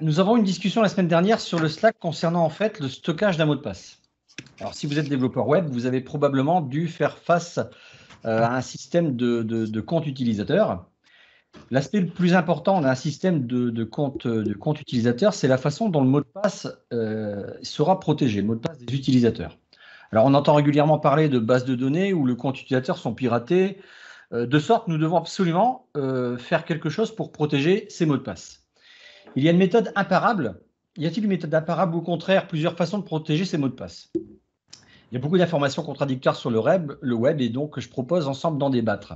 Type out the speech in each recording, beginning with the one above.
Nous avons eu une discussion la semaine dernière sur le Slack concernant en fait le stockage d'un mot de passe. Alors, si vous êtes développeur web, vous avez probablement dû faire face à un système de compte utilisateur. L'aspect le plus important d'un système de compte utilisateur, c'est la façon dont le mot de passe sera protégé, le mot de passe des utilisateurs. Alors, on entend régulièrement parler de bases de données où le compte utilisateur sont piratés, de sorte que nous devons absolument faire quelque chose pour protéger ces mots de passe. Il y a une méthode imparable. Y a-t-il une méthode imparable ou au contraire plusieurs façons de protéger ces mots de passe? Il y a beaucoup d'informations contradictoires sur le web et donc je propose ensemble d'en débattre.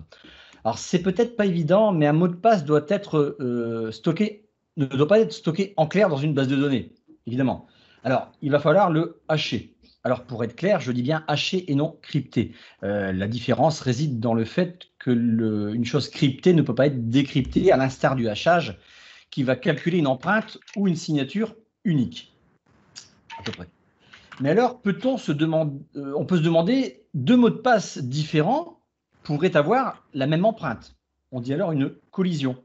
Alors c'est peut-être pas évident, mais un mot de passe doit être ne doit pas être stocké en clair dans une base de données, évidemment. Alors il va falloir le hacher. Alors pour être clair, je dis bien haché et non crypté. La différence réside dans le fait que une chose cryptée ne peut pas être décryptée, à l'instar du hachage, qui va calculer une empreinte ou une signature unique, à peu près. Mais alors, on peut se demander, deux mots de passe différents pourraient avoir la même empreinte. On dit alors une collision.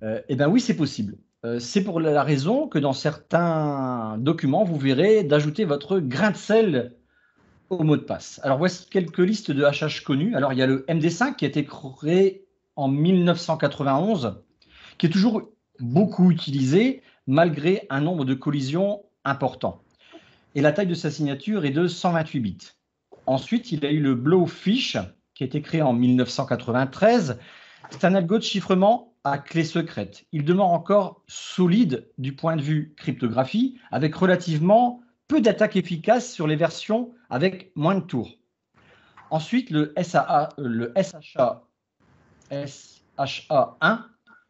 Eh bien oui, c'est possible. C'est pour la raison que dans certains documents, vous verrez d'ajouter votre grain de sel au mot de passe. Alors voici quelques listes de hachage connus. Alors il y a le MD5 qui a été créé en 1991, qui est toujours beaucoup utilisé malgré un nombre de collisions important. Et la taille de sa signature est de 128 bits. Ensuite, il y a eu le Blowfish, qui a été créé en 1993. C'est un algo de chiffrement à clé secrète. Il demeure encore solide du point de vue cryptographie, avec relativement peu d'attaques efficaces sur les versions avec moins de tours. Ensuite, le SHA-1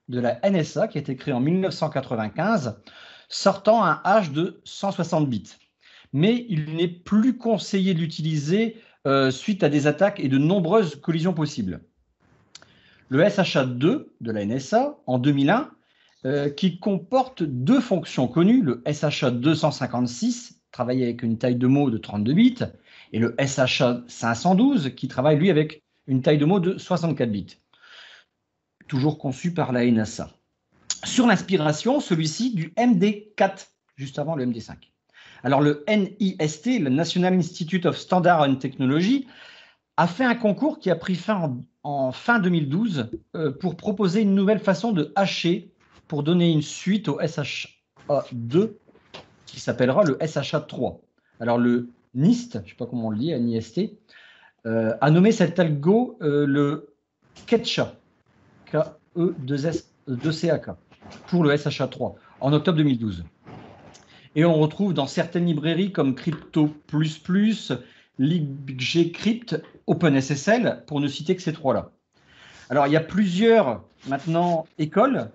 de la NSA, qui a été créé en 1995, sortant un hash de 160 bits. Mais il n'est plus conseillé de l'utiliser suite à des attaques et de nombreuses collisions possibles. Le SHA-2 de la NSA, en 2001, qui comporte deux fonctions connues, le SHA-256, travaille avec une taille de mot de 32 bits, et le SHA-512, qui travaille, lui, avec une taille de mot de 64 bits, toujours conçu par la NSA. Sur l'inspiration, celui-ci du MD4, juste avant le MD5. Alors le NIST, le National Institute of Standards and Technology, a fait un concours qui a pris fin en fin 2012 pour proposer une nouvelle façon de hacher pour donner une suite au SHA-2 qui s'appellera le SHA-3. Alors le NIST, je ne sais pas comment on le dit, NIST, a nommé cet algo le KETCHA, K-E-2-S-2-C-A-K, pour le SHA-3, en octobre 2012. Et on retrouve dans certaines librairies comme Crypto++, libgcrypt, OpenSSL, pour ne citer que ces trois-là. Alors, il y a plusieurs, maintenant, écoles.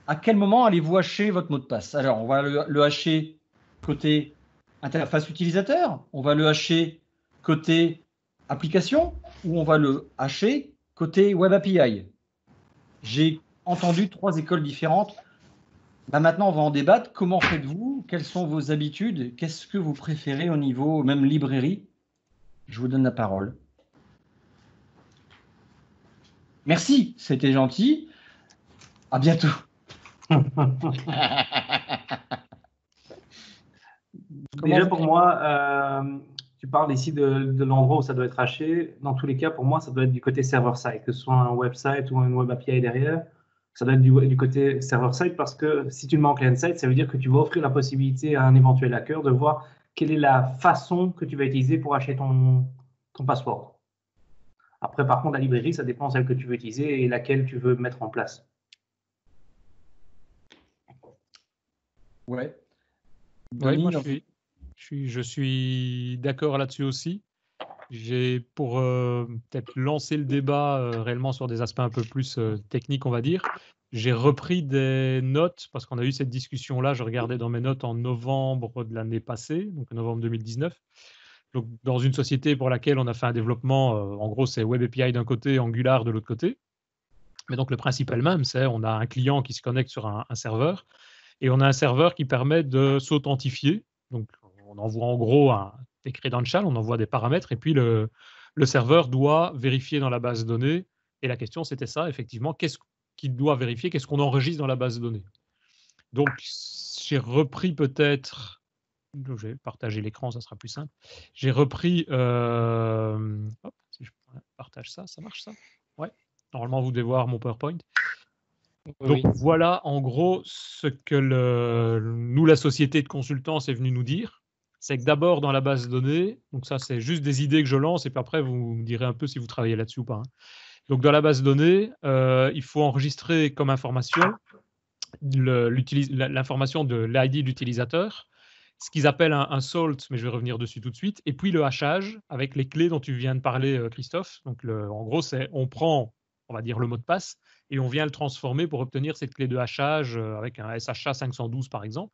À quel moment allez-vous hacher votre mot de passe? Alors, on va le hacher côté interface utilisateur, on va le hacher côté application, ou on va le hacher côté Web API. J'ai entendu trois écoles différentes. Maintenant, on va en débattre. Comment faites-vous? Quelles sont vos habitudes? Qu'est-ce que vous préférez au niveau même librairie? Je vous donne la parole. Merci, c'était gentil. À bientôt. Déjà pour moi, tu parles ici de l'endroit où ça doit être haché. Dans tous les cas, pour moi, ça doit être du côté server-side, que ce soit un website ou une web API derrière. Ça doit être du côté server-side parce que si tu le mets en client-side, ça veut dire que tu vas offrir la possibilité à un éventuel hacker de voir quelle est la façon que tu vas utiliser pour hacher ton password. Après, par contre, la librairie, ça dépend de celle que tu veux utiliser et laquelle tu veux mettre en place. Ouais. Oui, moi je suis d'accord là-dessus aussi. J'ai pour peut-être lancer le débat réellement sur des aspects un peu plus techniques, on va dire. J'ai repris des notes parce qu'on a eu cette discussion-là. Je regardais dans mes notes en novembre de l'année passée, donc novembre 2019. Donc, dans une société pour laquelle on a fait un développement, en gros, c'est Web API d'un côté, Angular de l'autre côté. Mais donc, le principe est le même, c'est on a un client qui se connecte sur un serveur et on a un serveur qui permet de s'authentifier. Donc, on envoie en gros des credentials, on envoie des paramètres et puis le serveur doit vérifier dans la base de données. Et la question, c'était ça, effectivement, qu'est-ce qu'il doit vérifier, qu'est-ce qu'on enregistre dans la base de données. Donc, j'ai repris peut-être... Je vais partager l'écran, ça sera plus simple. J'ai repris... hop, si je partage ça, ça marche ça? Ouais. Normalement, vous devez voir mon PowerPoint. Donc voilà en gros ce que nous, la société de consultance, est venue nous dire. C'est que d'abord dans la base de données, donc ça c'est juste des idées que je lance et puis après vous me direz un peu si vous travaillez là-dessus ou pas. Hein. Donc dans la base de données, il faut enregistrer comme information l'information de l'ID de l'utilisateur, ce qu'ils appellent un salt, mais je vais revenir dessus tout de suite, et puis le hachage avec les clés dont tu viens de parler, Christophe. Donc en gros, on prend, on va dire, le mot de passe et on vient le transformer pour obtenir cette clé de hachage avec un SHA 512 par exemple.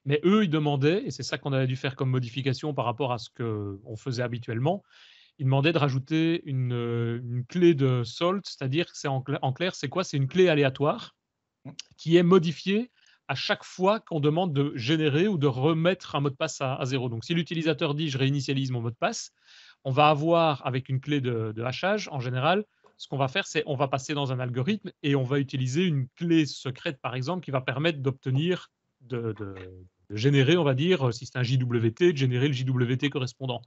Mais eux, ils demandaient, et c'est ça qu'on avait dû faire comme modification par rapport à ce qu'on faisait habituellement, ils demandaient de rajouter une clé de salt, c'est-à-dire que en clair, c'est quoi? C'est une clé aléatoire qui est modifiée à chaque fois qu'on demande de générer ou de remettre un mot de passe à 0. Donc, si l'utilisateur dit « je réinitialise mon mot de passe », on va avoir, avec une clé de hachage, en général, ce qu'on va faire, c'est on va passer dans un algorithme et on va utiliser une clé secrète, par exemple, qui va permettre d'obtenir, de générer, on va dire, si c'est un JWT, de générer le JWT correspondant.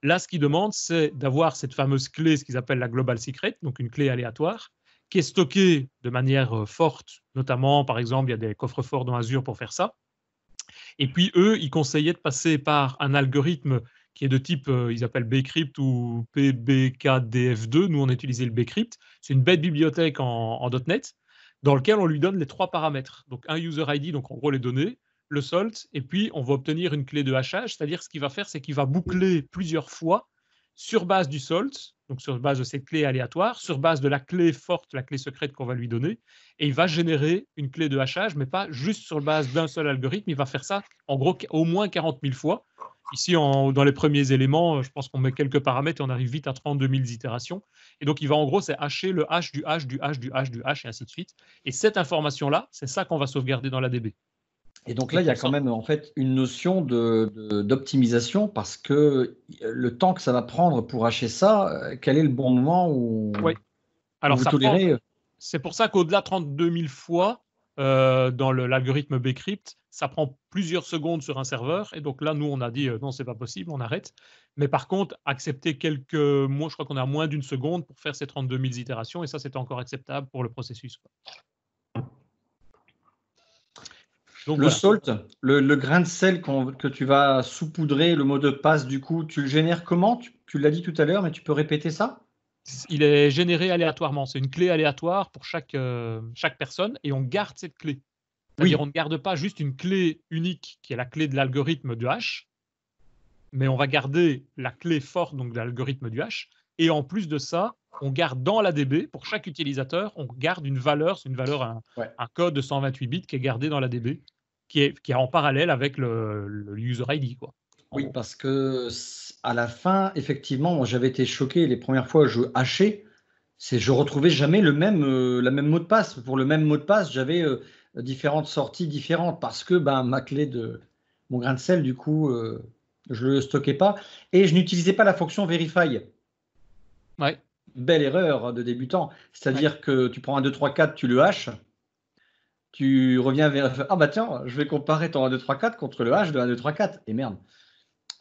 Là, ce qu'ils demandent, c'est d'avoir cette fameuse clé, ce qu'ils appellent la Global Secret, donc une clé aléatoire, qui est stocké de manière forte, notamment, par exemple, il y a des coffres-forts dans Azure pour faire ça. Et puis, eux, ils conseillaient de passer par un algorithme qui est de type, ils appellent bcrypt ou PBKDF2. Nous, on utilisait le bcrypt. C'est une bête bibliothèque en .NET dans lequel on lui donne les 3 paramètres. Donc, un user ID, donc en gros les données, le salt, et puis on va obtenir une clé de hachage, c'est-à-dire ce qu'il va faire, c'est qu'il va boucler plusieurs fois sur base du salt, donc sur base de cette clé aléatoire, sur base de la clé forte, la clé secrète qu'on va lui donner, et il va générer une clé de hachage, mais pas juste sur base d'un seul algorithme, il va faire ça en gros au moins 40 000 fois. Ici, dans les premiers éléments, je pense qu'on met quelques paramètres et on arrive vite à 32 000 itérations. Et donc, il va en gros, c'est hacher le hash du hash du hash du hash du hash et ainsi de suite. Et cette information-là, c'est ça qu'on va sauvegarder dans la DB. Et donc là, il y a quand même en fait une notion d'optimisation parce que le temps que ça va prendre pour hacher ça, quel est le bon moment où, alors, où vous tolérez c'est pour ça qu'au-delà de 32 000 fois, dans l'algorithme bcrypt, ça prend plusieurs secondes sur un serveur. Et donc là, nous, on a dit non, c'est pas possible, on arrête. Mais par contre, accepter quelques mois, je crois qu'on a moins d'une seconde pour faire ces 32 000 itérations. Et ça, c'était encore acceptable pour le processus. Donc, le salt, le grain de sel que tu vas saupoudrer, le mot de passe, du coup, tu le génères comment? Tu l'as dit tout à l'heure, mais tu peux répéter ça? Il est généré aléatoirement. C'est une clé aléatoire pour chaque personne et on garde cette clé. C'est-à-dire on ne garde pas juste une clé unique qui est la clé de l'algorithme du hash, mais on va garder la clé forte donc, de l'algorithme du hash. Et en plus de ça, on garde dans la DB, pour chaque utilisateur, on garde une valeur, c'est une valeur, un code de 128 bits qui est gardé dans la DB, qui est en parallèle avec le user ID, quoi. Oui, parce que à la fin, effectivement, j'avais été choqué les premières fois où je hachais, je retrouvais jamais la même mot de passe. Pour le même mot de passe, j'avais différentes sorties différentes parce que ma clé de mon grain de sel, du coup, je le stockais pas et je n'utilisais pas la fonction verify. Ouais. Belle erreur de débutant. C'est-à-dire que tu prends un 2, 3, 4, tu le hashes. Tu reviens vers... Ah bah tiens, je vais comparer ton 1, 2, 3, 4 contre le hash de 1, 2, 3, 4. Et merde.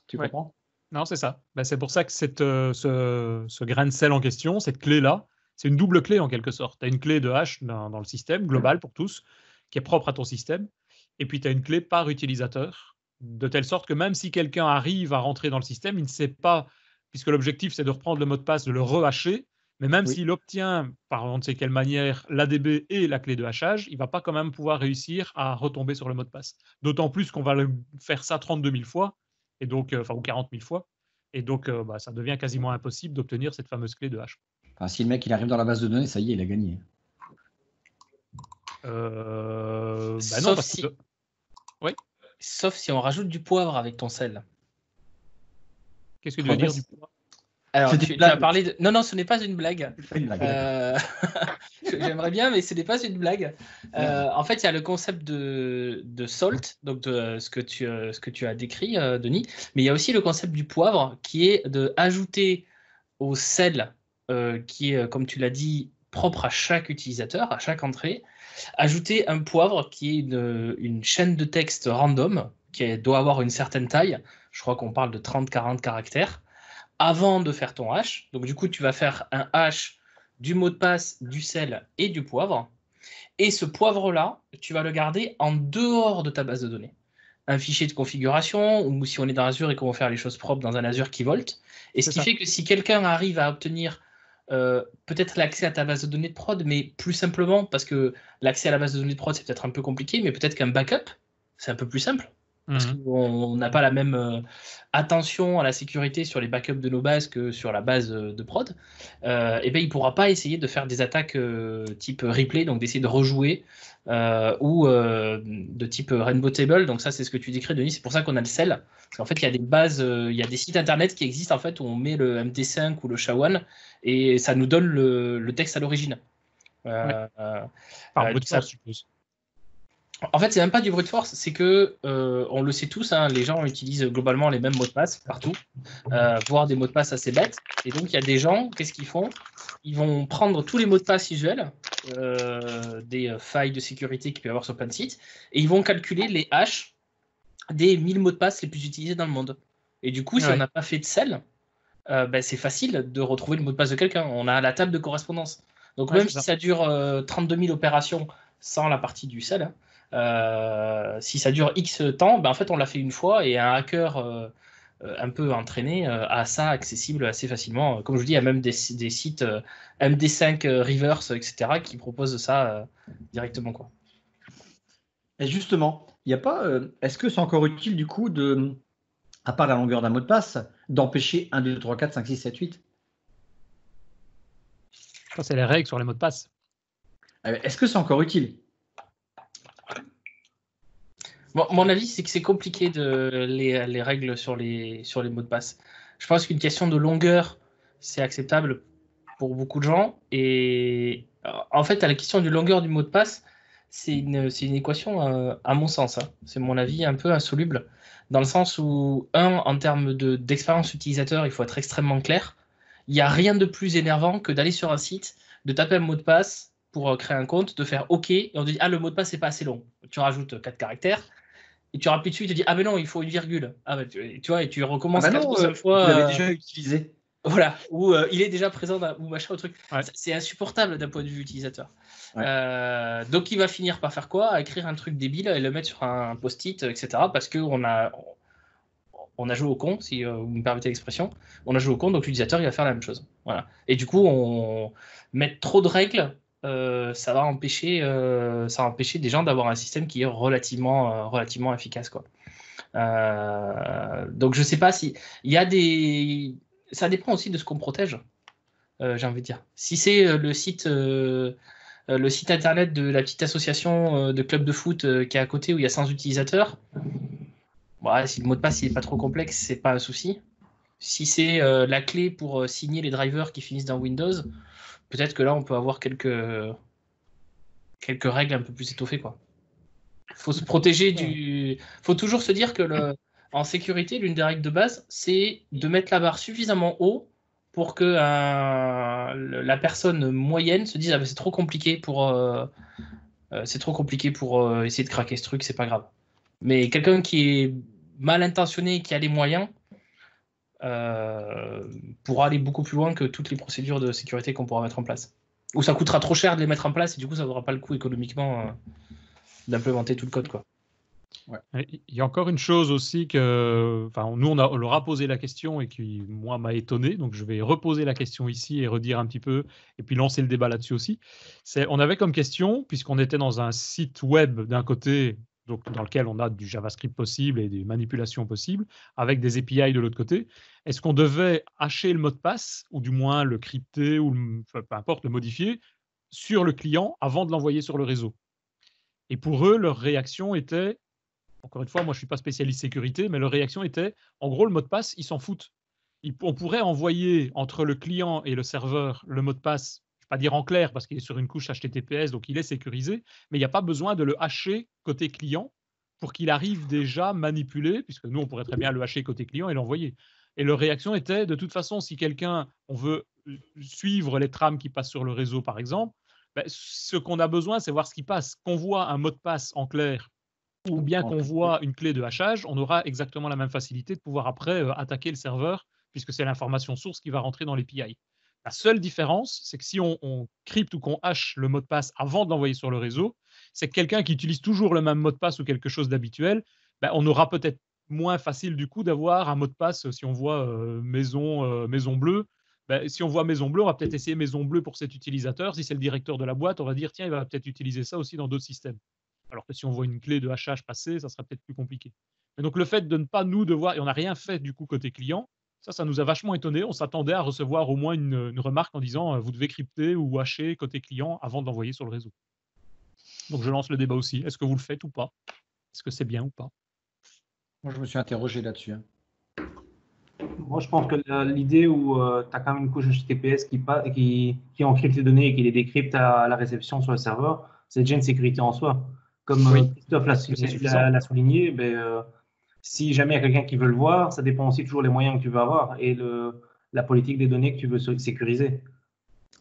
Tu comprends? Non, c'est ça. C'est pour ça que ce grain de sel en question, cette clé-là, c'est une double clé en quelque sorte. Tu as une clé de hash dans le système, global pour tous, qui est propre à ton système. Et puis, tu as une clé par utilisateur, de telle sorte que même si quelqu'un arrive à rentrer dans le système, il ne sait pas, puisque l'objectif, c'est de reprendre le mot de passe, de le rehacher, mais même s'il obtient, par on ne sait quelle manière, l'ADB et la clé de hachage, il ne va pas quand même pouvoir réussir à retomber sur le mot de passe. D'autant plus qu'on va faire ça 32 000 fois, et donc, ou 40 000 fois, et donc ça devient quasiment impossible d'obtenir cette fameuse clé de hash. Enfin, si le mec il arrive dans la base de données, ça y est, il a gagné. Sauf si... Oui. Sauf si on rajoute du poivre avec ton sel. Qu'est-ce que tu veux dire du poivre? Alors, tu as parlé de... Non, ce n'est pas une blague. J'aimerais bien, mais ce n'est pas une blague. En fait, il y a le concept de salt, donc de ce que tu as décrit, Denis, mais il y a aussi le concept du poivre qui est d'ajouter au sel, qui est, comme tu l'as dit, propre à chaque utilisateur, à chaque entrée, ajouter un poivre qui est une chaîne de texte random qui doit avoir une certaine taille. Je crois qu'on parle de 30-40 caractères avant de faire ton hash. Donc du coup, tu vas faire un hash du mot de passe, du sel et du poivre. Et ce poivre-là, tu vas le garder en dehors de ta base de données. Un fichier de configuration, ou si on est dans Azure et qu'on va faire les choses propres dans un Azure qui volte. Et ce qui fait que si quelqu'un arrive à obtenir peut-être l'accès à ta base de données de prod, mais plus simplement, parce que l'accès à la base de données de prod, c'est peut-être un peu compliqué, mais peut-être qu'un backup, c'est un peu plus simple. Parce qu'on n'a pas la même attention à la sécurité sur les backups de nos bases que sur la base de prod, et ben, il ne pourra pas essayer de faire des attaques type replay, donc d'essayer de rejouer, ou de type Rainbow Table. Donc ça, c'est ce que tu décris, Denis. C'est pour ça qu'on a le sel. Parce qu'en fait, il y a des bases, il y a des sites internet qui existent en fait, où on met le MD5 ou le SHA-1 et ça nous donne le texte à l'origine. Par brute force, je suppose. En fait, c'est même pas du brute force, c'est que on le sait tous, hein, les gens utilisent globalement les mêmes mots de passe partout, voire des mots de passe assez bêtes. Et donc, il y a des gens, qu'est-ce qu'ils font? Ils vont prendre tous les mots de passe usuels, des failles de sécurité qu'il peut y avoir sur plein de sites, et ils vont calculer les hashes des 1000 mots de passe les plus utilisés dans le monde. Et du coup, si on n'a pas fait de sel, ben, c'est facile de retrouver le mot de passe de quelqu'un. On a la table de correspondance. Donc, même si ça dure 32 000 opérations sans la partie du sel, si ça dure X temps, ben en fait on l'a fait une fois et un hacker un peu entraîné a ça accessible assez facilement. Comme je vous dis, il y a même des sites MD5 Reverse, etc. qui proposent ça directement, quoi. Et justement, il n'y a pas. Est-ce que c'est encore utile du coup à part la longueur d'un mot de passe, d'empêcher 1, 2, 3, 4, 5, 6, 7, 8? Ça, c'est les règles sur les mots de passe. Est-ce que c'est encore utile? Bon, mon avis, c'est que c'est compliqué les règles sur les mots de passe. Je pense qu'une question de longueur, c'est acceptable pour beaucoup de gens. Et en fait, à la question de longueur du mot de passe, c'est une équation, à mon sens, hein. C'est mon avis un peu insoluble, dans le sens où, en termes d'expérience utilisateur, il faut être extrêmement clair. Il n'y a rien de plus énervant que d'aller sur un site, de taper un mot de passe pour créer un compte, de faire OK, et on te dit « Ah, le mot de passe, c'est pas assez long ». Tu rajoutes 4 caractères, et tu rappuies dessus, il te dit « Ah, mais non, il faut une virgule ». Ah, bah, tu vois, et tu recommences 4 ou 5 fois. Vous l'avez déjà utilisé. Voilà, ou il est déjà présent, ou machin, au truc. C'est insupportable d'un point de vue utilisateur. Donc, il va finir par faire quoi? À écrire un truc débile et le mettre sur un post-it, etc. Parce qu'on a joué au con, si vous me permettez l'expression. On a joué au con, donc l'utilisateur, il va faire la même chose. Voilà. Et du coup, mettre trop de règles, ça va empêcher des gens d'avoir un système qui est relativement efficace, quoi. Donc, je ne sais pas si il y a des... Ça dépend aussi de ce qu'on protège, j'ai envie de dire. Si c'est le site internet de la petite association de club de foot qui est à côté où il y a 100 utilisateurs, si le mot de passe n'est pas trop complexe, c'est pas un souci. Si c'est la clé pour signer les drivers qui finissent dans Windows, peut-être que là on peut avoir quelques règles un peu plus étoffées, quoi. Faut se protéger faut toujours se dire que en sécurité, l'une des règles de base, c'est de mettre la barre suffisamment haut pour que la personne moyenne se dise « Ah ben c'est trop compliqué pour essayer de craquer ce truc, c'est pas grave ». Mais quelqu'un qui est mal intentionné, qui a les moyens, pourra aller beaucoup plus loin que toutes les procédures de sécurité qu'on pourra mettre en place. Ou ça coûtera trop cher de les mettre en place et du coup ça n'aura pas le coût économiquement d'implémenter tout le code, quoi. Il y a encore une chose aussi que, nous on leur a posé la question et qui moi m'a étonné, donc je vais reposer la question ici et redire un petit peu et puis lancer le débat là-dessus aussi. On avait comme question, puisqu'on était dans un site web d'un côté, donc dans lequel on a du JavaScript possible et des manipulations possibles, avec des API de l'autre côté, est-ce qu'on devait hacher le mot de passe ou du moins le crypter ou peu importe, le modifier sur le client avant de l'envoyer sur le réseau? Et pour eux, leur réaction était, encore une fois, moi je ne suis pas spécialiste sécurité, mais leur réaction était, en gros, le mot de passe, ils s'en foutent. On pourrait envoyer entre le client et le serveur le mot de passe, je ne vais pas dire en clair parce qu'il est sur une couche HTTPS, donc il est sécurisé, mais il n'y a pas besoin de le hasher côté client pour qu'il arrive déjà manipulé, puisque nous, on pourrait très bien le hasher côté client et l'envoyer. Et leur réaction était, de toute façon, si on veut suivre les trames qui passent sur le réseau, par exemple, ce qu'on a besoin, c'est voir ce qui passe. Qu'on voit un mot de passe en clair ou bien qu'on voit une clé de hachage, on aura exactement la même facilité de pouvoir après attaquer le serveur, puisque c'est l'information source qui va rentrer dans l'API. La seule différence, c'est que si on crypte ou qu'on hache le mot de passe avant de l'envoyer sur le réseau, c'est que quelqu'un qui utilise toujours le même mot de passe ou quelque chose d'habituel, on aura peut-être moins facile du coup d'avoir un mot de passe si on voit maison bleue. Si on voit maison bleue, on va peut-être essayer maison bleue pour cet utilisateur. Si c'est le directeur de la boîte, on va dire tiens, il va peut-être utiliser ça aussi dans d'autres systèmes. Alors que si on voit une clé de hachage passer, ça sera peut-être plus compliqué. Et donc le fait de ne pas nous devoir, et on n'a rien fait du coup côté client, ça nous a vachement étonné. On s'attendait à recevoir au moins une remarque en disant vous devez crypter ou hacher côté client avant de l'envoyer sur le réseau. Donc je lance le débat aussi. Est-ce que vous le faites ou pas? Est-ce que c'est bien ou pas? Moi, je me suis interrogé là-dessus. Moi, je pense que l'idée où tu as quand même une couche HTTPS qui encrypte les données et qui les décrypte à la réception sur le serveur, c'est déjà une sécurité en soi. Comme Christophe l'a souligné, si jamais il y a quelqu'un qui veut le voir, ça dépend aussi toujours des moyens que tu veux avoir et la politique des données que tu veux sécuriser.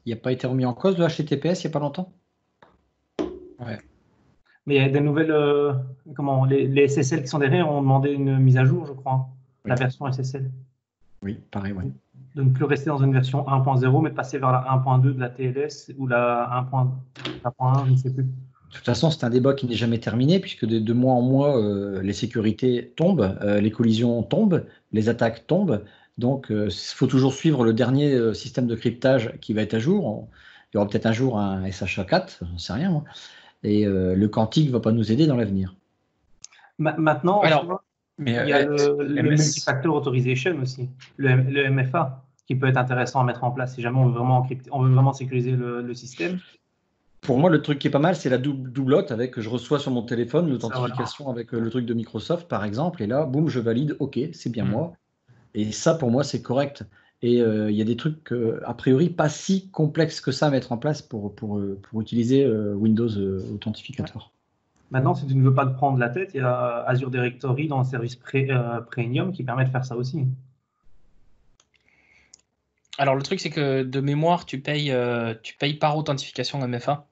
Il n'a pas été remis en cause le HTTPS il n'y a pas longtemps? Ouais. Mais il y a des nouvelles. Les SSL qui sont derrière ont demandé une mise à jour, je crois. La version SSL. Oui, pareil, oui. De ne plus rester dans une version 1.0, mais de passer vers la 1.2 de la TLS ou la 1.1, je ne sais plus. De toute façon, c'est un débat qui n'est jamais terminé, puisque de mois en mois, les sécurités tombent, les collisions tombent, les attaques tombent. Donc, il faut toujours suivre le dernier système de cryptage qui va être à jour. Il y aura peut-être un jour un SHA-4, j'en sais rien, moi. Et le quantique ne va pas nous aider dans l'avenir. Maintenant, il y a le multifactor authorization aussi, le MFA, qui peut être intéressant à mettre en place si jamais on veut vraiment sécuriser le système. Pour moi, le truc qui est pas mal, c'est la doublotte avec je reçois sur mon téléphone l'authentification avec le truc de Microsoft, par exemple, et là, boum, je valide, ok, c'est bien moi. Et ça, pour moi, c'est correct. Et il y a des trucs, a priori, pas si complexes que ça à mettre en place pour utiliser Windows Authentificator. Maintenant, si tu ne veux pas te prendre la tête, il y a Azure Directory dans le service Premium qui permet de faire ça aussi. Alors, le truc, c'est que de mémoire, tu payes par authentification MFA.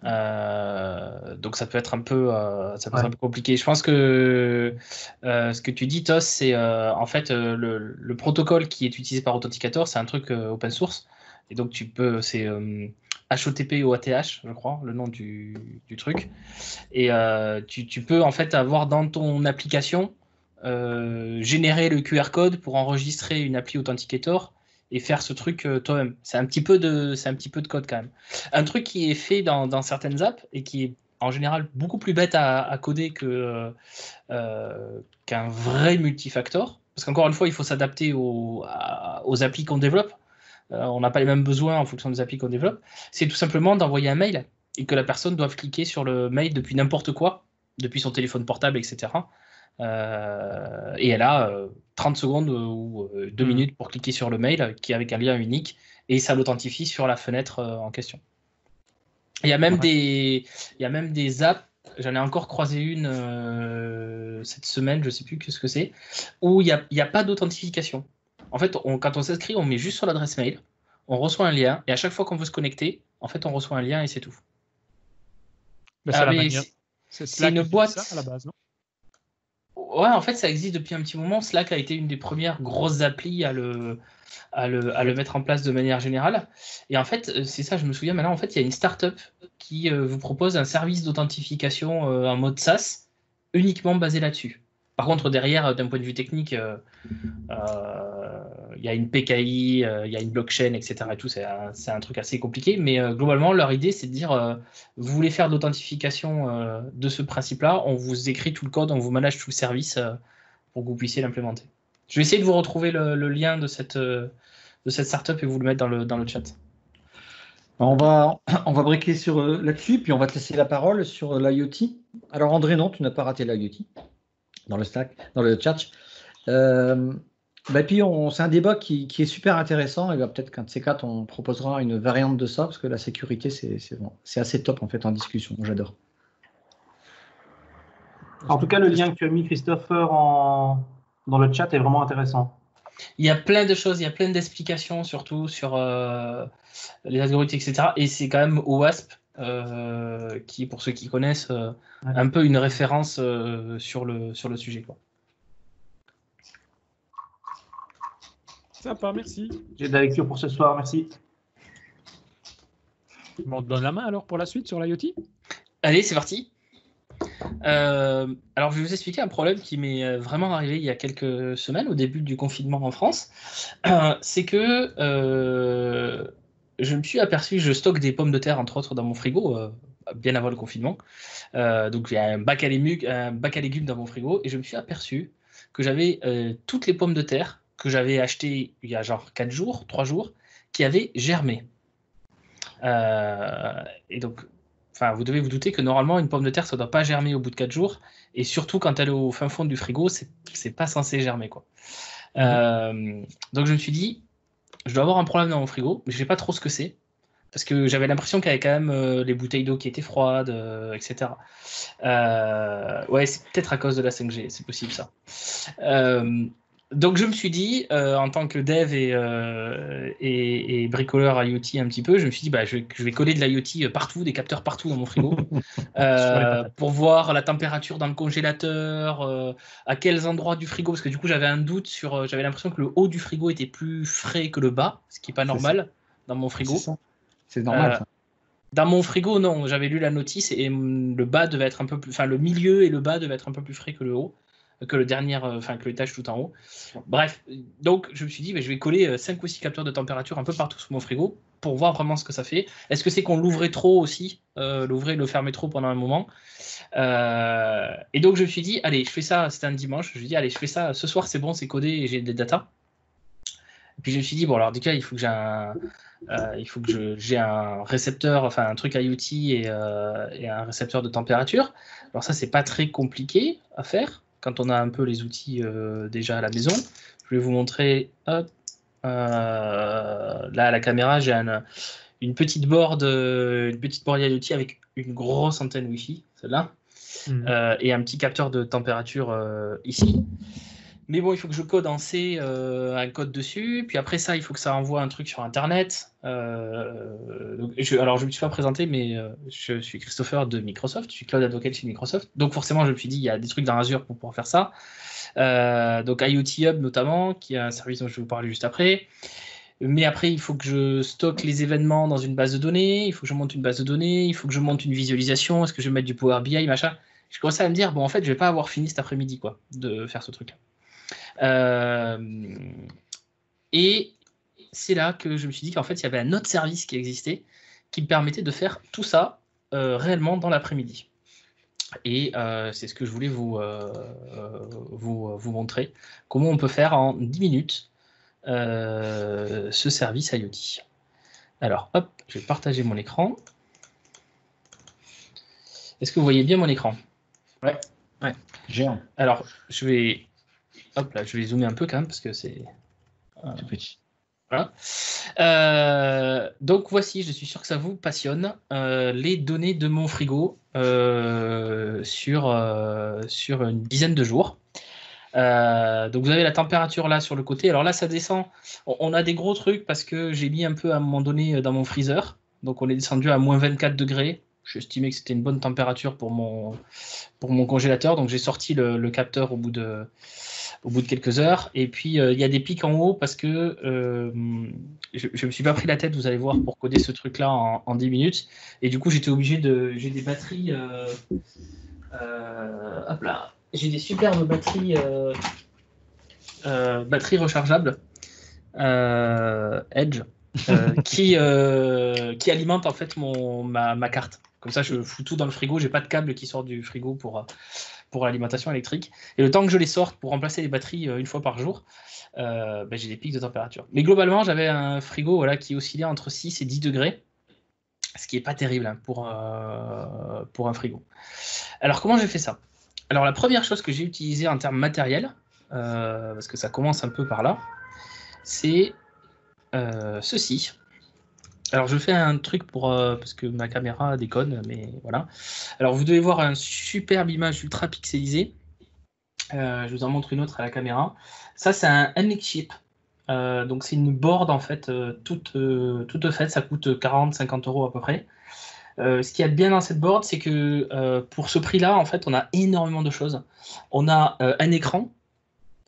Donc, ça peut être un peu, un peu compliqué. Je pense que ce que tu dis, Tos, c'est en fait le protocole qui est utilisé par Authenticator, c'est un truc open source. Et donc, c'est HOTP ou ATH, je crois, le nom du truc. Et tu peux en fait avoir dans ton application générer le QR code pour enregistrer une appli Authenticator et faire ce truc toi-même. C'est un petit peu de code quand même. Un truc qui est fait dans certaines apps et qui est en général beaucoup plus bête à coder qu'un vrai multifactor. Parce qu'encore une fois, il faut s'adapter aux applis qu'on développe. On n'a pas les mêmes besoins en fonction des applis qu'on développe. C'est tout simplement d'envoyer un mail et que la personne doive cliquer sur le mail depuis n'importe quoi, depuis son téléphone portable, etc. Et elle a 30 secondes ou 2 minutes pour cliquer sur le mail qui est avec un lien unique et ça l'authentifie sur la fenêtre en question. Il y a même des apps, j'en ai encore croisé une cette semaine, je ne sais plus ce que c'est, où il n'y a pas d'authentification. En fait, quand on s'inscrit, on met juste sur l'adresse mail, on reçoit un lien et à chaque fois qu'on veut se connecter, en fait, on reçoit un lien et c'est tout. C'est une boîte ça, à la base, non? Ouais, en fait, ça existe depuis un petit moment. Slack a été une des premières grosses applis à le mettre en place de manière générale. Et en fait, c'est ça, je me souviens maintenant, en fait, il y a une startup qui vous propose un service d'authentification en mode SaaS uniquement basé là-dessus. Par contre, derrière, d'un point de vue technique, il y a une PKI, il y a une blockchain, etc. Et tout, c'est un truc assez compliqué. Mais globalement, leur idée, c'est de dire vous voulez faire de l'authentification de ce principe-là, on vous écrit tout le code, on vous manage tout le service pour que vous puissiez l'implémenter. Je vais essayer de vous retrouver le lien de cette startup et vous le mettre dans le chat. On va briquer là-dessus, puis on va te laisser la parole sur l'IoT. Alors André, non, tu n'as pas raté l'IoT dans le Slack, dans le chat. Puis c'est un débat qui est super intéressant et peut-être qu'un de ces quatre, on proposera une variante de ça parce que la sécurité, c'est assez top en fait en discussion. J'adore. En tout cas, le lien que tu as mis, Christopher, dans le chat est vraiment intéressant. Il y a plein de choses, il y a plein d'explications, surtout sur les algorithmes, etc. Et c'est quand même OWASP, qui, pour ceux qui connaissent, un peu une référence sur le sujet, quoi. Sympa, merci. J'ai de la lecture pour ce soir, merci. On te donne la main alors pour la suite sur l'IoT. Allez, c'est parti. Alors, je vais vous expliquer un problème qui m'est vraiment arrivé il y a quelques semaines, au début du confinement en France. C'est que je me suis aperçu, je stocke des pommes de terre, entre autres, dans mon frigo, bien avant le confinement. Donc, il y a un bac à légumes dans mon frigo, et je me suis aperçu que j'avais toutes les pommes de terre que j'avais achetées il y a genre 4 jours, 3 jours, qui avaient germé. Et donc, vous devez vous douter que normalement, une pomme de terre, ça ne doit pas germer au bout de 4 jours. Et surtout, quand elle est au fin fond du frigo, c'est pas censé germer, quoi. Donc, je me suis dit, je dois avoir un problème dans mon frigo, mais je ne sais pas trop ce que c'est. Parce que j'avais l'impression qu'il y avait quand même les bouteilles d'eau qui étaient froides, etc. Ouais, c'est peut-être à cause de la 5G, c'est possible ça. Donc je me suis dit, en tant que dev et bricoleur IoT un petit peu, je me suis dit, je vais coller de l'IoT partout, des capteurs partout dans mon frigo, pour voir la température dans le congélateur, à quels endroits du frigo, parce que du coup j'avais un doute sur, j'avais l'impression que le haut du frigo était plus frais que le bas, ce qui n'est pas normal dans mon frigo. C'est normal. Ça. Dans mon frigo, non, j'avais lu la notice et le bas devait être un peu plus, le milieu et le bas devaient être un peu plus frais que le haut. Que le dernier, que l'étage tout en haut. Bref, donc je me suis dit, je vais coller 5 ou 6 capteurs de température un peu partout sur mon frigo pour voir vraiment ce que ça fait. Est-ce que c'est qu'on l'ouvrait trop aussi, l'ouvrait et le fermait trop pendant un moment. Et donc je me suis dit, allez, je fais ça, c'était un dimanche, je me suis dit, allez, je fais ça, ce soir c'est bon, c'est codé et j'ai des datas. Et puis je me suis dit, bon alors du coup, il faut que j'ai un récepteur, un truc IoT et un récepteur de température. Alors ça, c'est pas très compliqué à faire quand on a un peu les outils déjà à la maison. Je vais vous montrer, hop, là à la caméra, j'ai une petite board IoT avec une grosse antenne Wi-Fi, celle-là, et un petit capteur de température ici. Mais bon, il faut que je code en C un code dessus. Puis après ça, il faut que ça envoie un truc sur Internet. Alors, je ne me suis pas présenté, mais je suis Christopher de Microsoft. Je suis Cloud Advocate chez Microsoft. Donc forcément, je me suis dit, il y a des trucs dans Azure pour pouvoir faire ça. Donc IoT Hub notamment, qui est un service dont je vais vous parler juste après. Mais après, il faut que je stocke les événements dans une base de données. Il faut que je monte une base de données. Il faut que je monte une visualisation. Est-ce que je vais mettre du Power BI, machin. Je commençais à me dire, bon, en fait, je ne vais pas avoir fini cet après-midi, quoi, de faire ce truc-là. Et c'est là que je me suis dit qu'en fait il y avait un autre service qui existait qui me permettait de faire tout ça réellement dans l'après-midi. Et c'est ce que je voulais vous montrer, comment on peut faire en 10 minutes ce service IoT. Alors hop, je vais partager mon écran. Est-ce que vous voyez bien mon écran? Ouais. Géant. Alors je vais hop là, je vais zoomer un peu quand même parce que c'est tout petit. Voilà. Donc voici, je suis sûr que ça vous passionne, les données de mon frigo sur une dizaine de jours. Donc vous avez la température là sur le côté. Alors là ça descend. On a des gros trucs parce que j'ai mis un peu à un moment donné dans mon freezer. Donc on est descendu à moins 24 degrés. J'estimais que c'était une bonne température pour mon congélateur. Donc j'ai sorti le capteur au bout de quelques heures. Et puis, il y a des pics en haut parce que je ne me suis pas pris la tête, vous allez voir, pour coder ce truc-là en 10 minutes. Et du coup, j'étais obligé de... J'ai des batteries... hop là. J'ai des superbes batteries rechargeables Edge qui alimentent en fait ma carte. Comme ça, je fous tout dans le frigo. J'ai pas de câble qui sort du frigo pour l'alimentation électrique. Et le temps que je les sorte pour remplacer les batteries une fois par jour, j'ai des pics de température. Mais globalement, j'avais un frigo qui oscillait entre 6 et 10 degrés, ce qui n'est pas terrible pour un frigo. Alors, comment j'ai fait ça? Alors, la première chose que j'ai utilisée en termes matériels, parce que ça commence un peu par là, c'est ceci. Alors, je fais un truc parce que ma caméra déconne, mais voilà. Alors, vous devez voir une superbe image ultra pixelisée. Je vous en montre une autre à la caméra. Ça, c'est un NX chip. Donc c'est une board en fait toute faite, ça coûte 40-50 € à peu près. Ce qu'il y a de bien dans cette board, c'est que pour ce prix-là, en fait, on a énormément de choses. On a un écran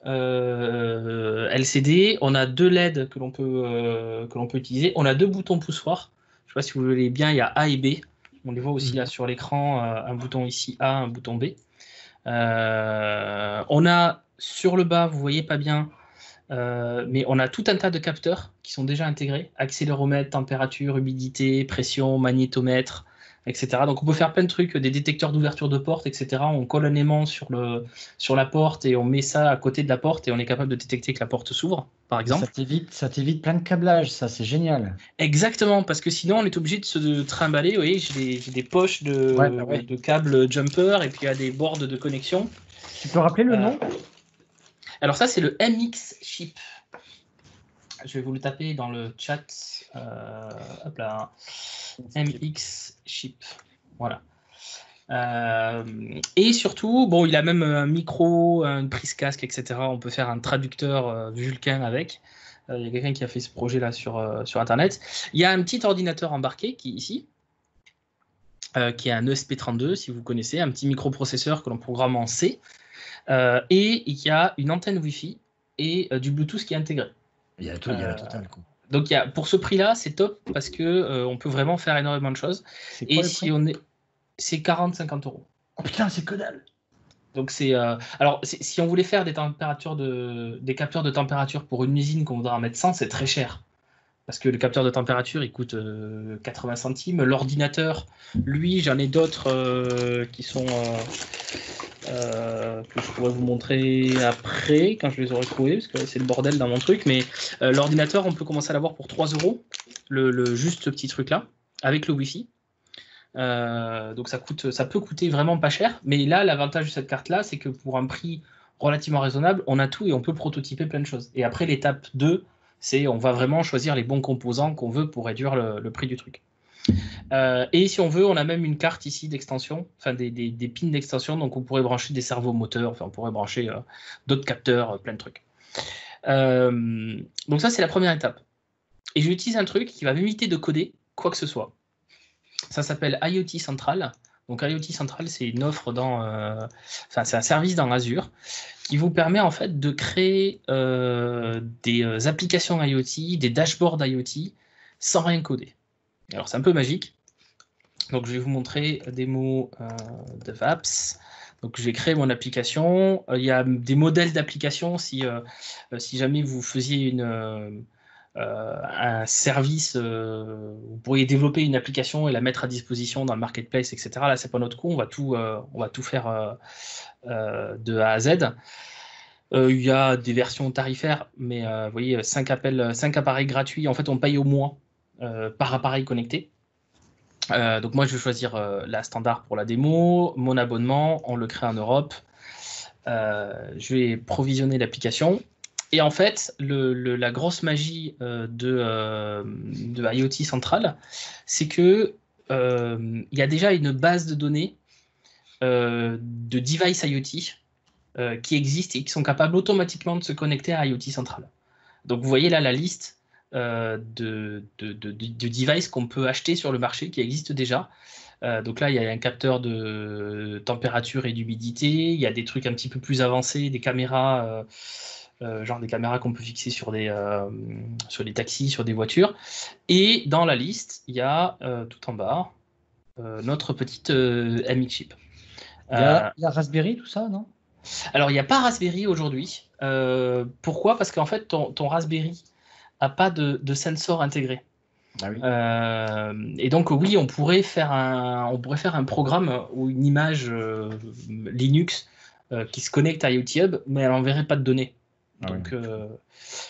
LCD, on a 2 LED que l'on peut utiliser, on a 2 boutons poussoirs. Je ne sais pas si vous voyez bien, il y a A et B. On les voit aussi là sur l'écran, un bouton ici A, un bouton B. On a sur le bas, vous voyez pas bien, mais on a tout un tas de capteurs qui sont déjà intégrés, accéléromètre, température, humidité, pression, magnétomètre, etc. Donc on peut faire plein de trucs, des détecteurs d'ouverture de porte, etc. On colle un aimant sur la porte et on met ça à côté de la porte et on est capable de détecter que la porte s'ouvre, par exemple. Ça t'évite plein de câblage, ça c'est génial. Exactement, parce que sinon on est obligé de se trimballer. Vous voyez, j'ai des poches de câbles jumper et puis il y a des boards de connexion. Tu peux rappeler le nom? Alors ça, c'est le MX Chip. Je vais vous le taper dans le chat. Hop là. MX Chip. Voilà. Et surtout, bon, il a même un micro, une prise casque, etc. On peut faire un traducteur Vulcain avec. Il y a quelqu'un qui a fait ce projet-là sur Internet. Il y a un petit ordinateur embarqué qui est ici, qui est un ESP32, si vous connaissez, un petit microprocesseur que l'on programme en C. Et il y a une antenne Wi-Fi et du Bluetooth qui est intégré. Il y a la totale. Donc pour ce prix-là, c'est top parce que on peut vraiment faire énormément de choses. Et c'est 40-50 €. Oh putain, c'est que dalle. Donc alors si on voulait faire des capteurs de température pour une usine qu'on voudrait en mettre 100, c'est très cher. Parce que le capteur de température, il coûte 80 centimes. L'ordinateur, lui, j'en ai d'autres qui sont que je pourrais vous montrer après, quand je les aurai trouvés, parce que c'est le bordel dans mon truc. Mais l'ordinateur, on peut commencer à l'avoir pour 3 €, juste ce petit truc-là, avec le Wi-Fi. Donc ça peut coûter vraiment pas cher. Mais là, l'avantage de cette carte-là, c'est que pour un prix relativement raisonnable, on a tout et on peut prototyper plein de choses. Et après, l'étape 2, c'est on va vraiment choisir les bons composants qu'on veut pour réduire le prix du truc. Et si on veut, on a même une carte ici d'extension, enfin des pins d'extension, donc on pourrait brancher des servos moteurs, enfin on pourrait brancher d'autres capteurs, plein de trucs. Donc ça, c'est la première étape. Et j'utilise un truc qui va m'éviter de coder quoi que ce soit. Ça s'appelle IoT Central. Donc IoT Central, c'est une offre c'est un service dans Azure qui vous permet en fait de créer des applications IoT, des dashboards IoT sans rien coder. Alors c'est un peu magique. Donc je vais vous montrer des mots de VAPS. Donc je vais créer mon application. Il y a des modèles d'application si jamais vous faisiez un service, vous pourriez développer une application et la mettre à disposition dans le marketplace, etc. Là, c'est pas notre coup, on va tout faire de A à Z. Il y a des versions tarifaires, mais vous voyez, 5 appareils gratuits. En fait, on paye au mois par appareil connecté. Donc moi, je vais choisir la standard pour la démo. Mon abonnement, on le crée en Europe. Je vais provisionner l'application. Et en fait, la grosse magie de IoT Central, c'est que il y a déjà une base de données de device IoT qui existent et qui sont capables automatiquement de se connecter à IoT Central. Donc vous voyez là la liste de devices qu'on peut acheter sur le marché qui existent déjà. Donc là, il y a un capteur de température et d'humidité. Il y a des trucs un petit peu plus avancés, des caméras... genre des caméras qu'on peut fixer sur des taxis, sur des voitures. Et dans la liste, il y a tout en bas notre petite MX Chip. Il y a Raspberry, tout ça, non? Alors, il n'y a pas Raspberry aujourd'hui. Pourquoi? Parce qu'en fait, ton Raspberry n'a pas de sensor intégré. Ah oui. Et donc, oui, on pourrait faire un programme ou une image Linux qui se connecte à IoT Hub, mais elle n'enverrait pas de données. Donc,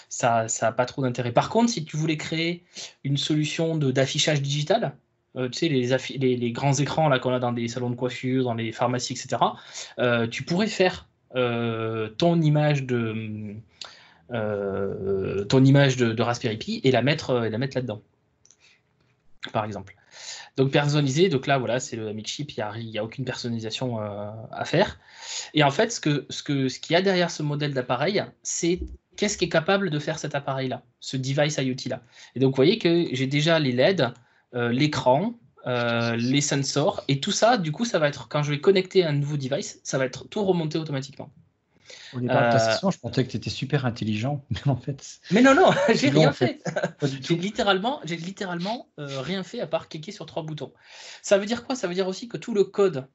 ça n'a pas trop d'intérêt. Par contre, si tu voulais créer une solution d'affichage digital, tu sais, les grands écrans là, qu'on a dans des salons de coiffure, dans les pharmacies, etc., tu pourrais faire ton image de Raspberry Pi et la mettre là-dedans, par exemple. Donc personnalisé, donc là voilà, c'est le MX Chip, il n'y a aucune personnalisation à faire. Et en fait, ce qu'il y a derrière ce modèle d'appareil, c'est qu'est-ce qui est capable de faire cet appareil-là, ce device IoT-là. Et donc, vous voyez que j'ai déjà les LED, l'écran, les sensors, et tout ça, du coup, ça va être, quand je vais connecter un nouveau device, ça va être tout remonté automatiquement. Au départ de ta session, je pensais que tu étais super intelligent, mais en fait. Mais non, j'ai rien fait. Pas du tout. J'ai littéralement rien fait à part cliquer sur 3 boutons. Ça veut dire quoi? Ça veut dire aussi que tout le code